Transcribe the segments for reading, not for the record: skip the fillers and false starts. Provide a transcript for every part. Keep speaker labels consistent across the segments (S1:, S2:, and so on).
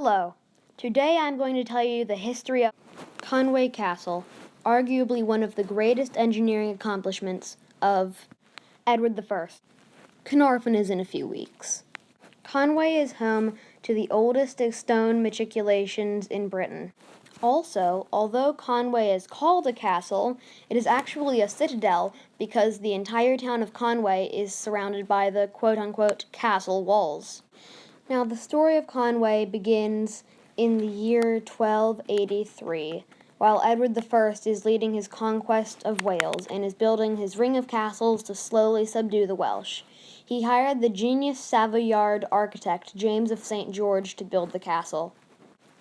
S1: Hello. Today I'm going to tell you the history of Conwy Castle, arguably one of the greatest engineering accomplishments of Edward I. Carnarvon is in a few weeks. Conwy is home to the oldest stone matriculations in Britain. Also, although Conwy is called a castle, it is actually a citadel because the entire town of Conwy is surrounded by the quote-unquote castle walls. Now, the story of Conwy begins in the year 1283, while Edward I is leading his conquest of Wales and is building his ring of castles to slowly subdue the Welsh. He hired the genius Savoyard architect James of St. George to build the castle.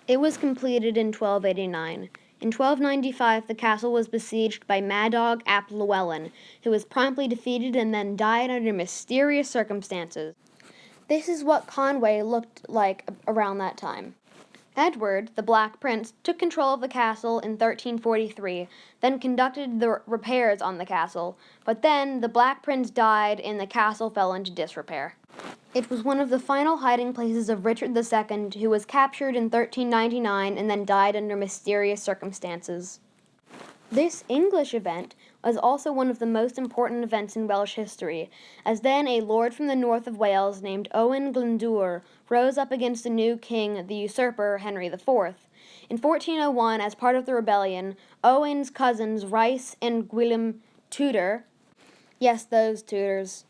S1: It was completed in 1289. In 1295, the castle was besieged by Mad Dog ap Llewellyn, who was promptly defeated and then died under mysterious circumstances. This is what Conwy looked like around that time. Edward, the Black Prince, took control of the castle in 1343, then conducted the repairs on the castle, but then the Black Prince died and the castle fell into disrepair. It was one of the final hiding places of Richard II, who was captured in 1399 and then died under mysterious circumstances. This English event was also one of the most important events in Welsh history, as then a lord from the north of Wales named Owen Glyndŵr rose up against the new king, the usurper Henry IV. In 1401, as part of the rebellion, Owen's cousins Rhys and Gwilym Tudor, yes, those Tudors,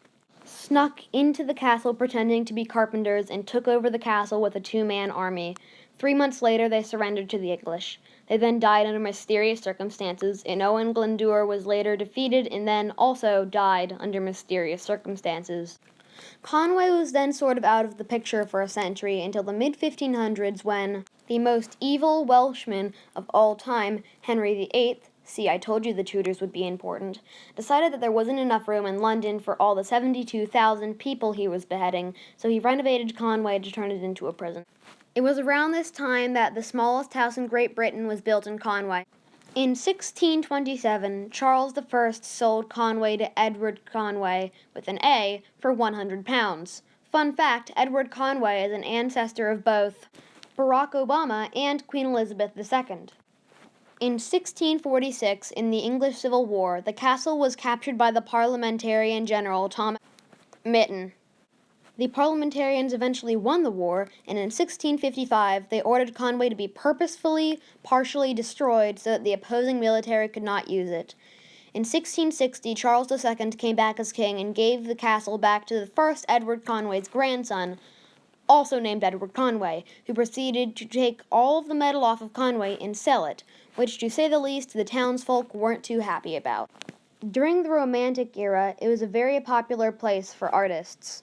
S1: snuck into the castle pretending to be carpenters and took over the castle with a two-man army. 3 months later, they surrendered to the English. They then died under mysterious circumstances, and Owen Glyndŵr was later defeated and then also died under mysterious circumstances. Conwy was then sort of out of the picture for a century until the mid-1500s when the most evil Welshman of all time, Henry VIII, see, I told you the Tudors would be important, decided that there wasn't enough room in London for all the 72,000 people he was beheading, so he renovated Conwy to turn it into a prison. It was around this time that the smallest house in Great Britain was built in Conwy. In 1627, Charles I sold Conwy to Edward Conwy, with an A, for £100. Fun fact, Edward Conwy is an ancestor of both Barack Obama and Queen Elizabeth II. In 1646, in the English Civil War, the castle was captured by the parliamentarian general Thomas Mytton. The parliamentarians eventually won the war, and in 1655, they ordered Conwy to be purposefully, partially destroyed so that the opposing military could not use it. In 1660, Charles II came back as king and gave the castle back to the first Edward Conwy's grandson, also named Edward Conwy, who proceeded to take all of the metal off of Conwy and sell it, which, to say the least, the townsfolk weren't too happy about. During the Romantic era, it was a very popular place for artists.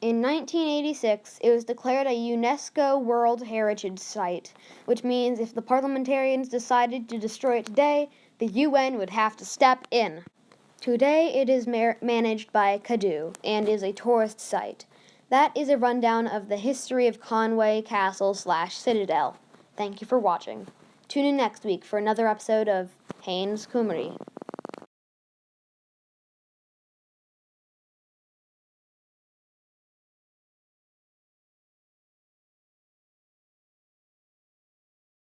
S1: In 1986, it was declared a UNESCO World Heritage Site, which means if the parliamentarians decided to destroy it today, the UN would have to step in. Today, it is managed by Cadw and is a tourist site. That is a rundown of the history of Conwy Castle/Citadel. Thank you for watching. Tune in next week for another episode of Haynes Cymru.